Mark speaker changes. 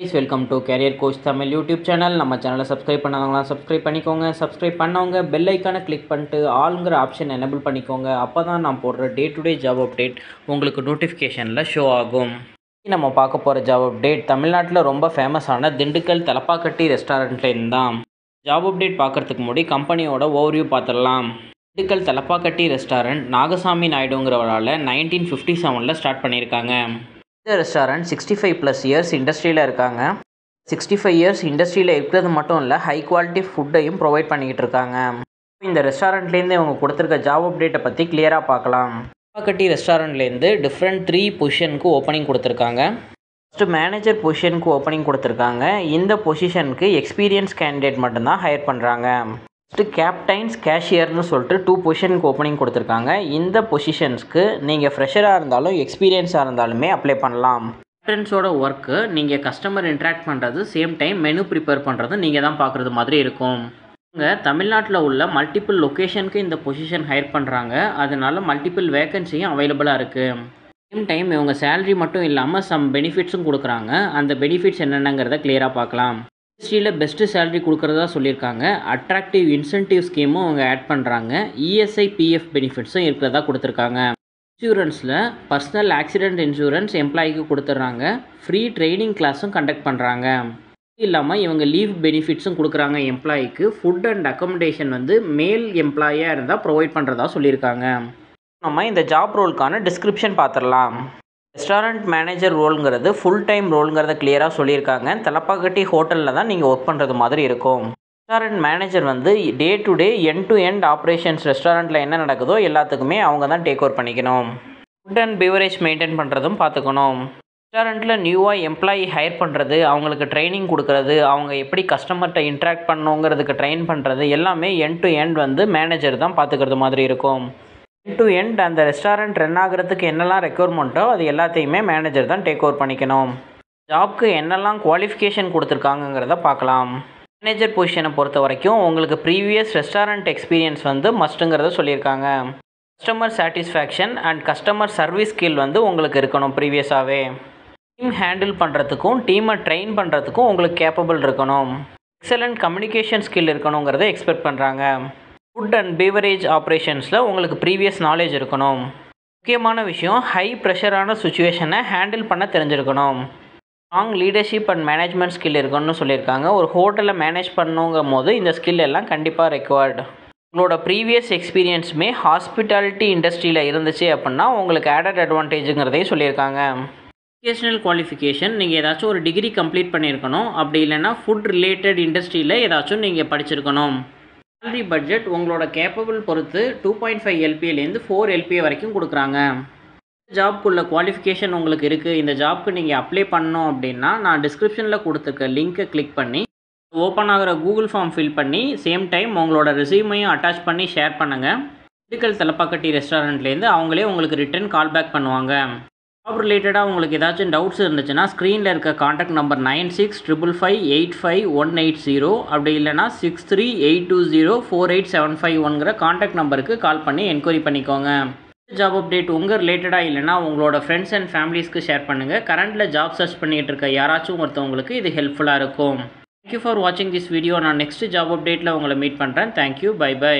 Speaker 1: Guys, welcome to Career Coach Tamil YouTube channel. நம்ம சேனலை subscribe பண்ணாதவங்களாம் subscribe பண்ணிக்கோங்க. Subscribe பண்ணவங்க பெல் ஐக்கானை கிளிக் பண்ணிட்டு ஆளுங்கிற ஆப்ஷன் எனேபிள் பண்ணிக்கோங்க. அப்போ தான் நான் போடுற day to day job update உங்களுக்கு நோட்டிஃபிகேஷனில் ஷோ ஆகும். நம்ம பார்க்க போகிற ஜாப் அப்டேட் தமிழ்நாட்டில் ரொம்ப ஃபேமஸான திண்டுக்கல் தலப்பாக்கட்டி ரெஸ்டாரண்ட்லேருந்து தான். ஜாப் அப்டேட் பார்க்குறதுக்கு முன்னாடி கம்பெனியோட ஓவர்வியூ பார்த்துடலாம். திண்டுக்கல் தலப்பாக்கட்டி ரெஸ்டாரண்ட் நாகசாமி நாயுடுங்கிறவரால் 1957 ஸ்டார்ட் பண்ணியிருக்காங்க. இந்த ரெஸ்டாரண்ட் 65+ இயர்ஸ் இண்டஸ்ட்ரியில் இருக்காங்க. 65 இயர்ஸ் இண்டஸ்ட்ரியில் இருக்கிறது மட்டும் இல்லை, ஹை குவாலிட்டி ஃபுட்டையும் ப்ரொவைட் பண்ணிக்கிட்டு இருக்காங்க. இந்த ரெஸ்டாரண்ட்லேருந்து இவங்க கொடுத்துருக்க ஜாப் அப்டேட்டை பற்றி கிளியராக பார்க்கலாம். தலப்பாக்கட்டி ரெஸ்டாரண்ட்லேருந்து டிஃப்ரெண்ட் 3 பொசிஷனுக்கு ஓப்பனிங் கொடுத்துருக்காங்க. ஃபஸ்ட்டு மேனேஜர் பொசிஷனுக்கு ஓப்பனிங் கொடுத்துருக்காங்க. இந்த பொசிஷனுக்கு எக்ஸ்பீரியன்ஸ் கேண்டிடேட் மட்டும்தான் ஹையர் பண்ணுறாங்க. ஃபஸ்ட்டு கேப்டைன்ஸ் கேஷியர்னு சொல்லிட்டு 2 பொசிஷனுக்கு ஓப்பனிங் கொடுத்துருக்காங்க. இந்த பொசிஷன்ஸ்க்கு நீங்கள் ஃப்ரெஷராக இருந்தாலும் எக்ஸ்பீரியன்ஸாக இருந்தாலுமே அப்ளை பண்ணலாம். கேப்டன்ஸோட ஒர்க்கு நீங்கள் கஸ்டமர் இன்ட்ராக்ட் பண்ணுறது, சேம் டைம் மெனு ப்ரிப்பேர் பண்ணுறது நீங்கள் தான் பார்க்குறது மாதிரி இருக்கும். இங்கே தமிழ்நாட்டில் உள்ள மல்டிபிள் லொக்கேஷனுக்கு இந்த பொசிஷன் ஹையர் பண்ணுறாங்க. அதனால மல்டிபிள் வேக்கன்சியும் அவைலபிளாக இருக்குது. சேம் டைம் இவங்க சேலரி மட்டும் இல்லாமல் சம் பெனிஃபிட்ஸும் கொடுக்குறாங்க. அந்த பெனிஃபிட்ஸ் என்னென்னங்கிறத கிளியராக பார்க்கலாம். இண்டஸ்ட்ரியில் பெஸ்ட்டு சேலரி கொடுக்குறதா சொல்லியிருக்காங்க. அட்ராக்டிவ் இன்சென்டிவ் ஸ்கீமும் அவங்க ஆட் பண்ணுறாங்க. இஎஸ்ஐ பிஎஃப் பெனிஃபிட்ஸும் இருக்கிறதா கொடுத்துருக்காங்க. இன்சூரன்ஸில் பர்சனல் ஆக்சிடென்ட் இன்சூரன்ஸ் எம்ப்ளாய்க்கு கொடுத்துட்றாங்க. ஃப்ரீ ட்ரைனிங் கிளாஸும் கண்டக்ட் பண்ணுறாங்க. இது இல்லாமல் இவங்க லீவ் பெனிஃபிட்ஸும் கொடுக்குறாங்க. எம்ப்ளாய்க்கு ஃபுட் அண்ட் அக்கமடேஷன் மேல் எம்ப்ளாயாக இருந்தால் ப்ரொவைட் பண்ணுறதா சொல்லியிருக்காங்க. நம்ம இந்த ஜாப் ரோலுக்கான டிஸ்கிரிப்ஷன் பார்த்துடலாம். ரெஸ்டாரண்ட் மேனேஜர் ரோலுங்கிறது ஃபுல் டைம் ரோலுங்கிறத கிளியராக சொல்லியிருக்காங்க. தலப்பாக்கட்டி ஹோட்டலில் தான் நீங்கள் ஒர்க் பண்ணுறது மாதிரி இருக்கும். Restaurant manager day to day end to end operations ரெஸ்டாரண்ட்டில் என்ன நடக்குதோ எல்லாத்துக்குமே அவங்க தான் டேக் ஓவர் பண்ணிக்கணும். ஃபுட் அண்ட் பிவரேஜ் மெயின்டைன் பண்ணுறதும் பார்த்துக்கணும். ரெஸ்டாரண்ட்டில் நியூவாக எம்ப்ளாயி ஹையர் பண்ணுறது, அவங்களுக்கு ட்ரைனிங் கொடுக்குறது, அவங்க எப்படி கஸ்டமர்கிட்ட இன்ட்ராக்ட் பண்ணணுங்கிறதுக்கு ட்ரெயின் பண்ணுறது எல்லாமே எண்ட் டு எண்ட் மேனேஜர் தான் பார்த்துக்கிறது மாதிரி இருக்கும். எண்ட் டு எண்ட் அந்த ரெஸ்டாரண்ட் ரன் ஆகிறதுக்கு என்னெல்லாம் ரெக்யர்மெண்ட்டோ அது எல்லாத்தையுமே மேனேஜர் தான் டேக் ஓவர் பண்ணிக்கணும். ஜாப்க்கு என்னெல்லாம் குவாலிஃபிகேஷன் கொடுத்துருக்காங்கங்கிறத பார்க்கலாம். மேனேஜர் பொசிஷனை பொறுத்த வரைக்கும் உங்களுக்கு ப்ரீவியஸ் ரெஸ்டாரண்ட் எக்ஸ்பீரியன்ஸ் மஸ்ட்டுங்கிறத சொல்லியிருக்காங்க. Customer satisfaction and customer service skill உங்களுக்கு இருக்கணும். ப்ரீவியஸாகவே டீம் ஹேண்டில் பண்ணுறதுக்கும் டீமை ட்ரெயின் பண்ணுறதுக்கும் உங்களுக்கு கேப்பபிள் இருக்கணும். எக்ஸலண்ட் கம்யூனிகேஷன் ஸ்கில் இருக்கணுங்கிறத எக்ஸ்பெக்ட் பண்ணுறாங்க. ஃபுட் அண்ட் பீவரேஜ் ஆப்ரேஷன்ஸில் உங்களுக்கு ப்ரீவியஸ் நாலேஜ் இருக்கணும். முக்கியமான விஷயம், ஹை ப்ரெஷரான சுச்சுவேஷனை ஹேண்டில் பண்ண தெரிஞ்சிருக்கணும். Strong leadership and management skill இருக்கணும்னு சொல்லியிருக்காங்க. ஒரு ஹோட்டலை மேனேஜ் பண்ணுங்கும் போது இந்த ஸ்கில் எல்லாம் கண்டிப்பாக ரெக்வயர்டு. உங்களோட ப்ரீவியஸ் எக்ஸ்பீரியன்ஸுமே ஹாஸ்பிட்டாலிட்டி இண்டஸ்ட்ரியில் இருந்துச்சு அப்படின்னா உங்களுக்கு ஆடட் அட்வான்டேஜுங்கிறதையும் சொல்லியிருக்காங்க. எஜுகேஷனல் குவாலிஃபிகேஷன் நீங்கள் ஏதாச்சும் ஒரு டிகிரி கம்ப்ளீட் பண்ணியிருக்கணும். அப்படி இல்லைன்னா ஃபுட் ரிலேட்டட் இண்டஸ்ட்ரியில் ஏதாச்சும் நீங்கள் படிச்சிருக்கணும். சேலரி பட்ஜெட் உங்களோட கேப்பபிள் பொறுத்து 2.5 LPAலேருந்து 4 LPA வரைக்கும் கொடுக்குறாங்க. ஜாப்க்குள்ள குவாலிஃபிகேஷன் உங்களுக்கு இருக்குது. இந்த ஜாப்க்கு நீங்கள் அப்ளை பண்ணணும் அப்படின்னா நான் டிஸ்கிரிப்ஷனில் கொடுத்துருக்க லிங்க்கை கிளிக் பண்ணி ஓப்பன் ஆகிற கூகுள் ஃபார்ம் ஃபில் பண்ணி சேம் டைம் உங்களோட ரெஸ்யூமையும் அட்டாச் பண்ணி ஷேர் பண்ணுங்கள். திண்டுக்கல் தலப்பாக்கட்டி ரெஸ்டாரண்ட்லேருந்து அவங்களே உங்களுக்கு ரிட்டன் கால் பேக் பண்ணுவாங்க. ஜாப் ரிலேட்டடாக உங்களுக்கு ஏதாச்சும் டவுட்ஸ் இருந்துச்சுன்னா ஸ்க்ரீனில் இருக்க காண்டாக்ட் நம்பர் 9655585180 அப்படி இல்லைனா 6382048751 காண்டாக்ட் நம்பருக்கு கால் பண்ணி என்கொயரி பண்ணிக்கோங்க. ஜாப் அப்டேட் உங்கள் ரிலேட்டடாக இல்லைனா உங்களோட ஃப்ரெண்ட்ஸ் அண்ட் ஃபேமிலிஸ்க்கு ஷேர் பண்ணுங்கள். கரண்ட்டில் ஜாப் சர்ச் பண்ணிகிட்டு இருக்க யாராச்சும் ஒருத்தவங்களுக்கு இது ஹெல்ப்ஃபுல்லாக இருக்கும். தேங்க்யூ ஃபார் வாட்சிங் திஸ் வீடியோ. நான் நெக்ஸ்ட் ஜாப் அப்டேட்டில் உங்களை மீட் பண்ணுறேன். Thank you, bye by.